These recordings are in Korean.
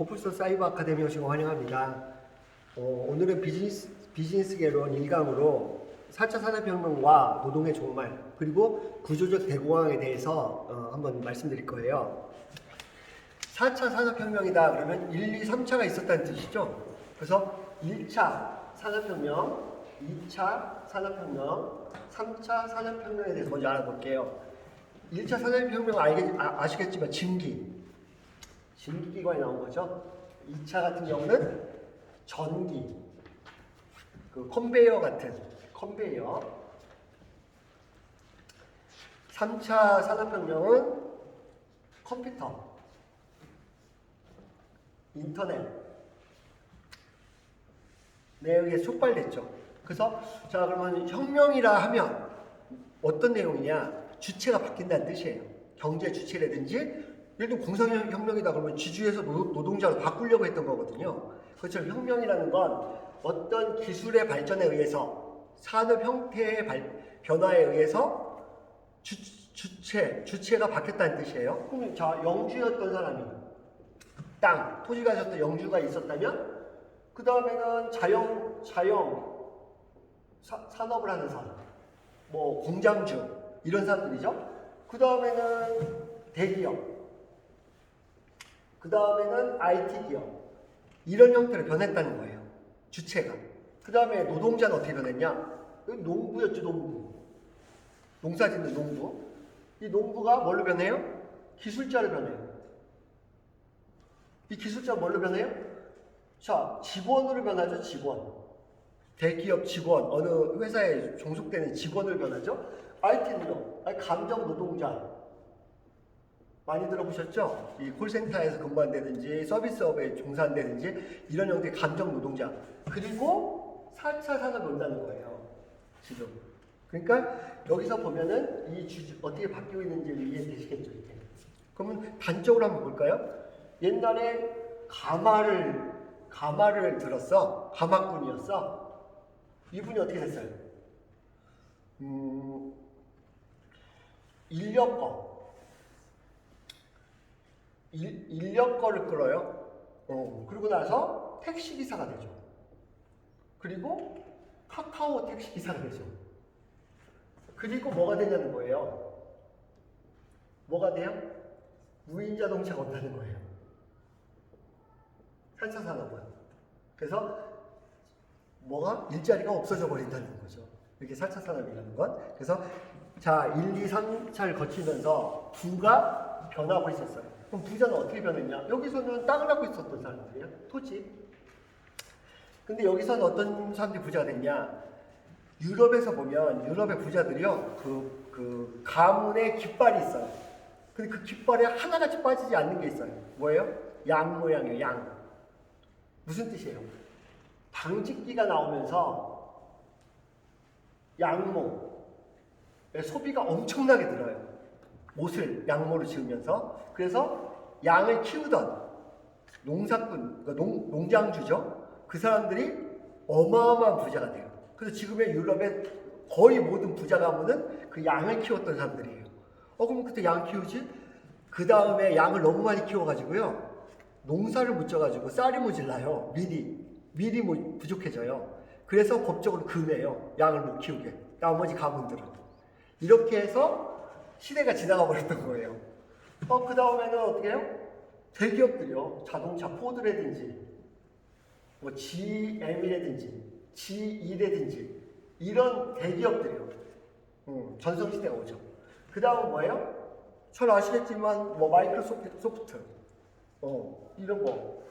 고풀소 사이버 아카데미 오신 거 환영합니다. 오늘은 비즈니스 개론 1강으로 4차 산업혁명과 노동의 종말 그리고 구조적 대공황에 대해서 한번 말씀드릴 거예요. 4차 산업혁명이다 그러면 1, 2, 3차가 있었다는 뜻이죠. 그래서 1차 산업혁명, 2차 산업혁명, 3차 산업혁명에 대해서 먼저 알아볼게요. 1차 산업혁명 아시겠지만 증기기관이 나온 거죠. 2차 같은 경우는 전기, 그 컨베이어 같은 컨베이어. 3차 산업혁명은 컴퓨터, 인터넷 내용에 촉발됐죠. 그래서 자 그러면 혁명이라 하면 어떤 내용이냐? 주체가 바뀐다는 뜻이에요. 경제 주체라든지 예를 들면 공산혁명이다 그러면 지주에서 노동자로 바꾸려고 했던 거거든요. 그렇죠. 혁명이라는 건 어떤 기술의 발전에 의해서 산업 형태의 변화에 의해서 주체가 바뀌었다는 뜻이에요. 그럼 자 영주였던 사람이 토지가 있었던 영주가 있었다면 그 다음에는 산업을 하는 사람, 뭐 공장주 이런 사람들이죠. 그 다음에는 대기업, 그 다음에는 IT 기업 이런 형태로 변했다는 거예요. 주체가. 그 다음에 노동자는 어떻게 변했냐? 농부였죠, 농부. 농사짓는 농부. 이 농부가 뭘로 변해요? 기술자로 변해요. 이 기술자가 뭘로 변해요? 자, 직원으로 변하죠, 직원. 대기업 직원, 어느 회사에 종속되는 직원으로 변하죠. IT는요, 감정 노동자. 많이 들어보셨죠? 이 콜센터에서 근무한다든지 서비스업에 종사한다든지 이런 형태의 감정 노동자. 그리고 4차 산업이 온다는 거예요. 지금. 그러니까 여기서 보면은 어떻게 바뀌고 있는지를 이해되시겠죠? 이렇게. 그러면 단적으로 한번 볼까요? 옛날에 가마를 들었어. 가마꾼이었어. 이분이 어떻게 됐어요? 인력거를 끌어요. 그러고 나서 택시기사가 되죠. 그리고 카카오 택시기사가 되죠. 그리고 뭐가 되냐는 거예요. 뭐가 돼요? 무인자동차가 온다는 거예요. 4차 산업은. 그래서 뭐가? 일자리가 없어져 버린다는 거죠. 이게 4차 산업이라는 건. 그래서 자, 1, 2, 3차를 거치면서 부가 변하고 있었어요. 그럼 부자는 어떻게 변했냐? 여기서는 땅을 갖고 있었던 사람들이에요. 토지. 근데 여기서는 어떤 사람들이 부자가 됐냐? 유럽에서 보면 유럽의 부자들이요. 그 가문에 깃발이 있어요. 근데 그 깃발에 하나같이 빠지지 않는 게 있어요. 뭐예요? 양 모양이에요. 양. 무슨 뜻이에요? 방직기가 나오면서 양모 소비가 엄청나게 늘어요. 옷을 양모로 지으면서. 그래서 양을 키우던 농사꾼, 그러니까 농장주죠. 그 사람들이 어마어마한 부자가 돼요. 그래서 지금의 유럽의 거의 모든 부자 가문은 그 양을 키웠던 사람들이에요. 그럼 그때 양 키우지? 그 다음에 양을 너무 많이 키워가지고요. 농사를 못 져가지고 쌀이 모질라요. 밀이 부족해져요. 그래서 법적으로 금해요. 양을 못 키우게. 나머지 가문들은. 이렇게 해서 시대가 지나가 버렸던 거예요. 그 다음에는 어떻게 해요? 대기업들이요. 자동차 포드라든지 뭐 GM이라든지 GE라든지 이런 대기업들이요. 전성시대가 오죠. 그 다음은 뭐예요? 잘 아시겠지만 뭐 마이크로소프트 이런 거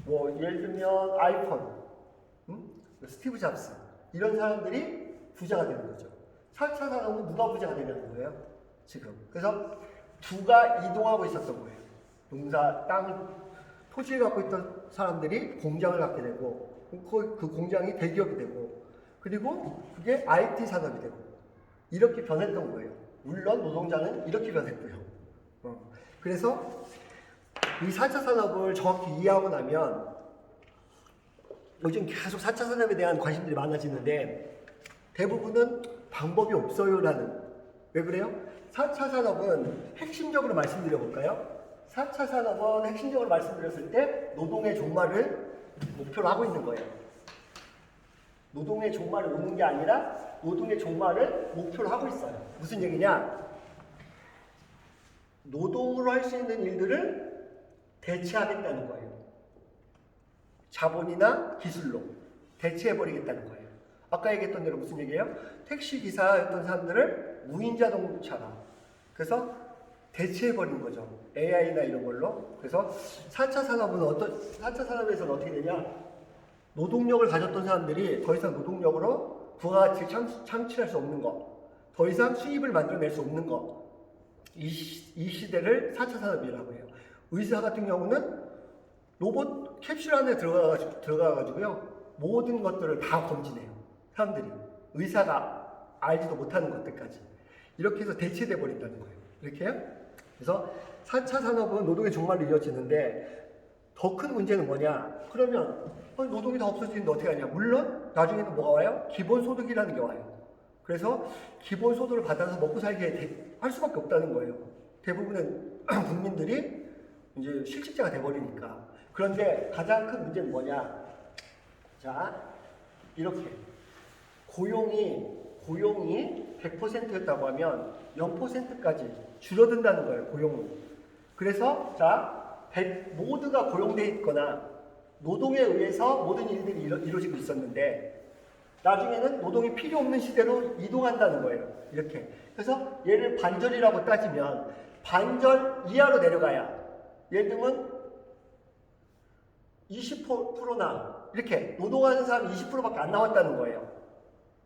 뭐 예를 들면 아이폰 스티브 잡스 이런 사람들이 부자가 되는 거죠. 4차 산업은 누가 부자가 되냐는 거예요. 지금. 그래서 부가 이동하고 있었던 거예요. 토지를 갖고 있던 사람들이 공장을 갖게 되고 그 공장이 대기업이 되고 그리고 그게 IT 산업이 되고 이렇게 변했던 거예요. 물론 노동자는 이렇게 변했고요. 그래서 이 4차 산업을 정확히 이해하고 나면 요즘 계속 4차 산업에 대한 관심들이 많아지는데 대부분은 방법이 없어요라는. 왜 그래요? 4차 산업은 핵심적으로 말씀드려 볼까요? 4차 산업은 핵심적으로 말씀드렸을 때 노동의 종말을 목표로 하고 있는 거예요. 노동의 종말이 오는 게 아니라 노동의 종말을 목표로 하고 있어요. 무슨 얘기냐? 노동으로 할 수 있는 일들을 대체하겠다는 거예요. 자본이나 기술로 대체해버리겠다는 거예요. 아까 얘기했던 대로 무슨 얘기예요? 택시기사였던 사람들을 무인자동차가 그래서 대체해버린 거죠. AI나 이런 걸로. 그래서 4차 산업은 4차 산업에서는 어떻게 되냐? 노동력을 가졌던 사람들이 더 이상 노동력으로 부가가치를 창출할 수 없는 거, 더 이상 수입을 만들어낼 수 없는 거, 이 시대를 4차 산업이라고 해요. 의사 같은 경우는 로봇 캡슐 안에 들어가가지고요, 모든 것들을 다 검진해요. 사람들이. 의사가 알지도 못하는 것들까지. 이렇게 해서 대체돼 버린다는 거예요. 이렇게요? 그래서 4차 산업은 노동의 종말로 이어지는데 더 큰 문제는 뭐냐? 그러면 노동이 다 없어지는데 어떻게 하냐? 물론 나중에는 뭐가 와요? 기본소득이라는 게 와요. 그래서 기본소득을 받아서 먹고 살게 할 수밖에 없다는 거예요. 대부분의 국민들이 이제 실직자가 돼버리니까. 그런데 가장 큰 문제는 뭐냐? 자, 이렇게 고용이 100%였다고 하면 0%까지 줄어든다는 거예요. 고용은. 그래서 자, 모두가 고용돼 있거나 노동에 의해서 모든 일들이 이루어지고 있었는데 나중에는 노동이 필요 없는 시대로 이동한다는 거예요. 이렇게. 그래서 얘를 반절이라고 따지면 반절 이하로 내려가야, 예를 들면 20%나 이렇게 노동하는 사람이 20%밖에 안 나왔다는 거예요.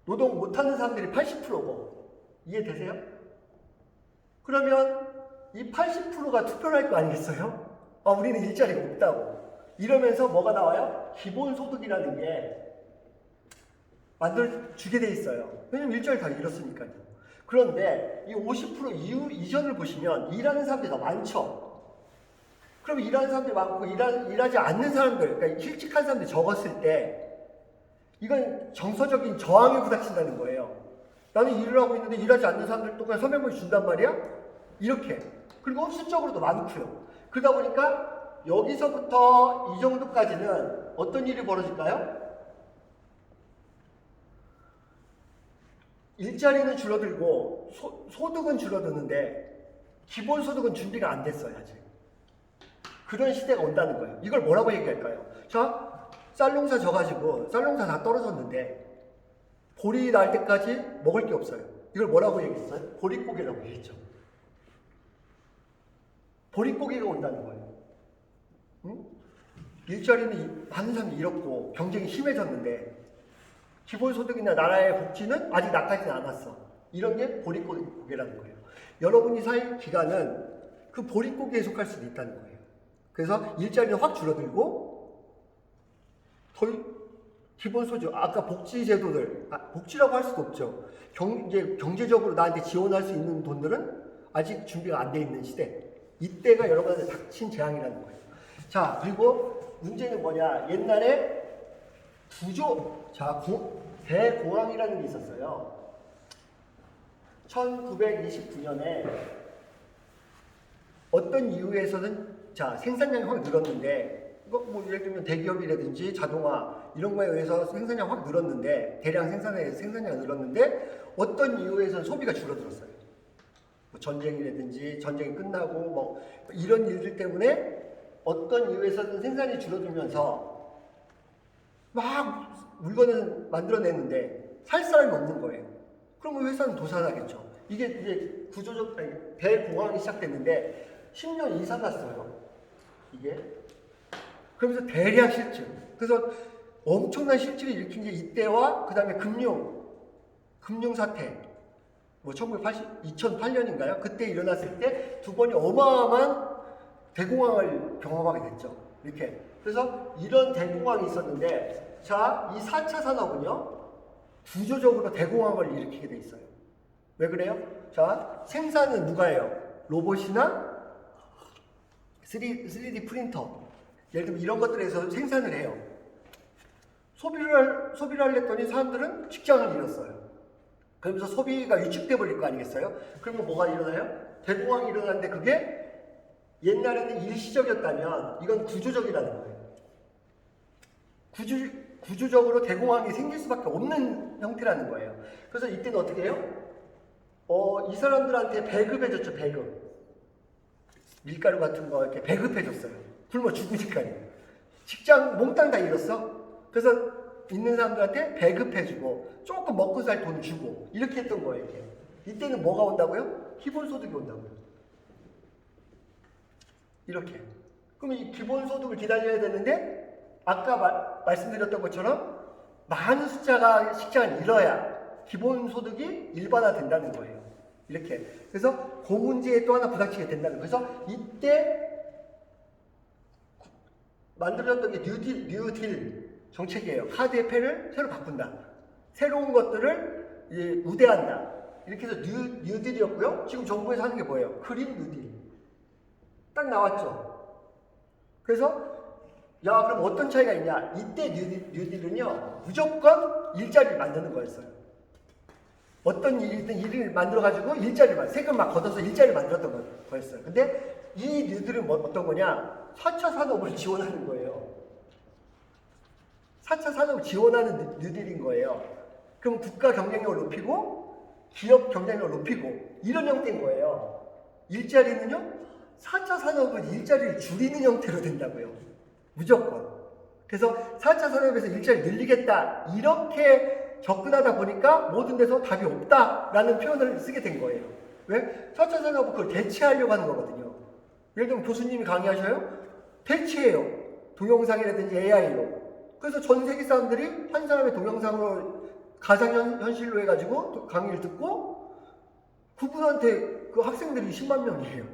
노동 못하는 사람들이 80%고. 이해되세요? 그러면 이 80%가 투표를 할 거 아니겠어요? 우리는 일자리가 없다고. 이러면서 뭐가 나와요? 기본소득이라는 게 만들어주게 돼 있어요. 왜냐면 일자리 다 잃었으니까요. 그런데 이 50% 이전을 보시면 일하는 사람들이 더 많죠. 그럼 일하는 사람들이 많고 일하지 않는 사람들, 그러니까 실직한 사람들이 적었을 때 이건 정서적인 저항에 부닥친다는 거예요. 나는 일을 하고 있는데 일하지 않는 사람들도 그냥 서명을 준단 말이야? 이렇게. 그리고 수적으로도 많고요. 그러다 보니까 여기서부터 이 정도까지는 어떤 일이 벌어질까요? 일자리는 줄어들고 소득은 줄어드는데 기본소득은 준비가 안 됐어요. 아직. 그런 시대가 온다는 거예요. 이걸 뭐라고 얘기할까요? 자, 쌀농사 져가지고 쌀농사 다 떨어졌는데 보리 날 때까지 먹을 게 없어요. 이걸 뭐라고 얘기했어요? 보릿고개라고 얘기했죠. 보릿고개가 온다는 거예요. 응? 일자리는 많은 사람이 잃었고 경쟁이 심해졌는데 기본소득이나 나라의 복지는 아직 나타나지 않았어. 이런 게 보릿고개라는 거예요. 여러분이 살 기간은 그 보릿고개에 속할 수도 있다는 거예요. 그래서 일자리는 확 줄어들고 기본소득, 아까 복지제도들, 복지라고 할 수도 없죠. 이제 경제적으로 나한테 지원할 수 있는 돈들은 아직 준비가 안 돼 있는 시대. 이때가 여러분한테 닥친 재앙이라는 거예요. 자, 그리고 문제는 뭐냐? 옛날에 대공황이라는 게 있었어요. 1929년에 어떤 이유에서는 생산량이 확 늘었는데, 이거 뭐 예를 들면 대기업이라든지 자동화 이런 거에 의해서 생산량이 확 늘었는데, 대량 생산에 생산량이 늘었는데 어떤 이유에서는 소비가 줄어들었어요. 뭐 전쟁이라든지 전쟁이 끝나고 뭐 이런 일들 때문에 어떤 이유에서는 생산이 줄어들면서 막 물건을 만들어내는데 살 사람이 없는 거예요. 그러면 회사는 도산하겠죠. 이게 이제 대공황이 시작됐는데 10년 이상 갔어요. 이게. 그러면서 대량 실직. 그래서 엄청난 실직을 일으킨 게 이때와 그 다음에 금융 사태. 뭐 2008년인가요? 그때 일어났을 때 두 번이 어마어마한 대공황을 경험하게 됐죠. 이렇게. 그래서 이런 대공황이 있었는데, 자, 이 4차 산업은요, 구조적으로 대공황을 일으키게 돼 있어요. 왜 그래요? 자, 생산은 누가 해요? 로봇이나 3D 프린터. 예를 들면 이런 것들에서 생산을 해요. 소비를 하려더니 사람들은 직장을 잃었어요. 그러면서 소비가 위축돼 버릴 거 아니겠어요? 그러면 뭐가 일어나요? 대공황이 일어나는데 그게 옛날에는 일시적이었다면 이건 구조적이라는 거예요. 구조적으로 대공황이 생길 수밖에 없는 형태라는 거예요. 그래서 이때는 어떻게 해요? 이 사람들한테 배급해줬죠, 배급. 밀가루 같은 거 이렇게 배급해줬어요. 굶어 죽으니까요. 직장 몽땅 다 잃었어. 그래서 있는 사람들한테 배급해주고 조금 먹고 살 돈 주고 이렇게 했던 거예요. 이렇게. 이때는 뭐가 온다고요? 기본소득이 온다고요. 이렇게. 그럼 이 기본소득을 기다려야 되는데 아까 말씀드렸던 것처럼 많은 숫자가 직장을 잃어야 기본소득이 일반화된다는 거예요. 이렇게. 그래서 그 문제에 또 하나 부닥치게 된다는 거예요. 그래서 이때 만들어졌던 게 뉴딜 정책이에요. 카드의 패를 새로 바꾼다. 새로운 것들을 이제 우대한다. 이렇게 해서 뉴딜이었고요. 지금 정부에서 하는 게 뭐예요? 그린 뉴딜. 딱 나왔죠. 그래서 야, 그럼 어떤 차이가 있냐? 이때 뉴딜은요, 무조건 일자리를 만드는 거였어요. 어떤 일을 만들어가지고 세금 막 걷어서 일자리를 만들었던 거였어요. 근데 이 뉴딜은 어떤 거냐? 4차 산업을 지원하는 거예요. 4차 산업을 지원하는 뉴딜인 거예요. 그럼 국가 경쟁력을 높이고 기업 경쟁력을 높이고 이런 형태인 거예요. 일자리는요, 4차 산업은 일자리를 줄이는 형태로 된다고요. 무조건. 그래서 4차 산업에서 일자리 늘리겠다 이렇게 접근하다 보니까 모든 데서 답이 없다라는 표현을 쓰게 된 거예요. 왜? 4차 산업은 그걸 대체하려고 하는 거거든요. 예를 들면 교수님이 강의하셔요? 대체해요. 동영상이라든지 AI로. 그래서 전 세계 사람들이 한 사람의 동영상으로 가상현실로 해가지고 강의를 듣고 그분한테 그 학생들이 10만 명이에요.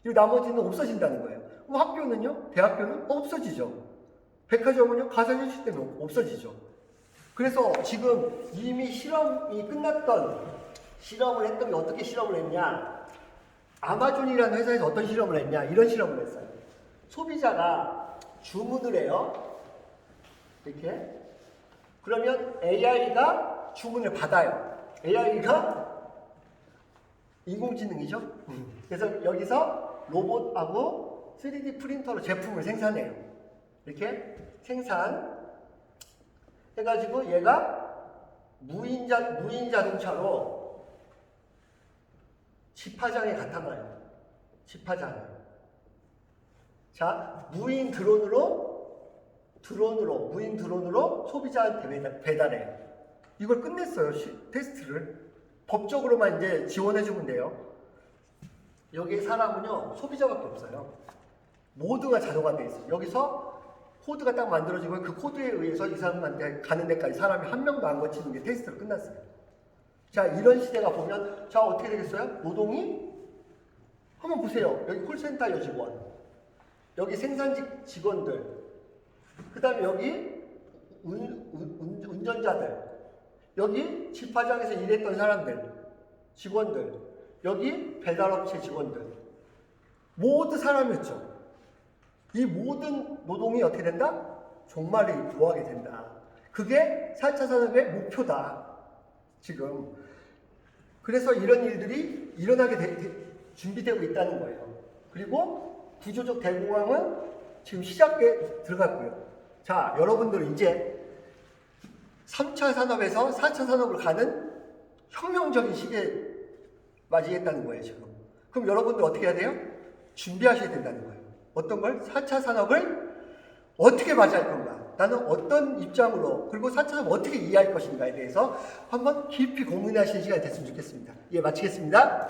그리고 나머지는 없어진다는 거예요. 그럼 학교는요? 대학교는 없어지죠. 백화점은요? 가상현실 때문에 없어지죠. 그래서 지금 이미 실험이 끝났던 실험을 했던 게 어떻게 실험을 했냐? 아마존이라는 회사에서 어떤 실험을 했냐? 이런 실험을 했어요. 소비자가 주문을 해요. 이렇게. 그러면 AI가 주문을 받아요. AI가 인공지능이죠. 그래서 여기서 로봇하고 3D 프린터로 제품을 생산해요. 이렇게 생산 해가지고 얘가 무인 자동차로 집화장에 갖다 놔요. 집화장에. 자, 무인 드론으로 소비자한테 배달해요. 이걸 끝냈어요. 테스트를. 법적으로만 이제 지원해주면 돼요. 여기에 사람은요, 소비자밖에 없어요. 모두가 자동화되어 있어요. 여기서 코드가 딱 만들어지고 그 코드에 의해서 이 사람한테 가는 데까지 사람이 한 명도 안 거치는 게 테스트로 끝났어요. 자, 이런 시대가 보면, 자, 어떻게 되겠어요? 노동이? 한번 보세요. 여기 콜센터 여직원, 여기 생산직 직원들, 그 다음에 여기 운전자들, 여기 집화장에서 일했던 사람들, 직원들, 여기 배달업체 직원들, 모두 사람이었죠. 이 모든 노동이 어떻게 된다? 종말에 부하게 된다. 그게 4차 산업의 목표다. 지금. 그래서 이런 일들이 일어나게 준비되고 있다는 거예요. 그리고 구조적 대공황은 지금 시작에 들어갔고요. 자, 여러분들은 이제 3차 산업에서 4차 산업을 가는 혁명적인 시기에 맞이했다는 거예요, 지금. 그럼 여러분들 어떻게 해야 돼요? 준비하셔야 된다는 거예요. 어떤 걸? 4차 산업을 어떻게 맞이할 건가? 나는 어떤 입장으로, 그리고 4차 산업 어떻게 이해할 것인가에 대해서 한번 깊이 고민하시는 시간이 됐으면 좋겠습니다. 예, 마치겠습니다.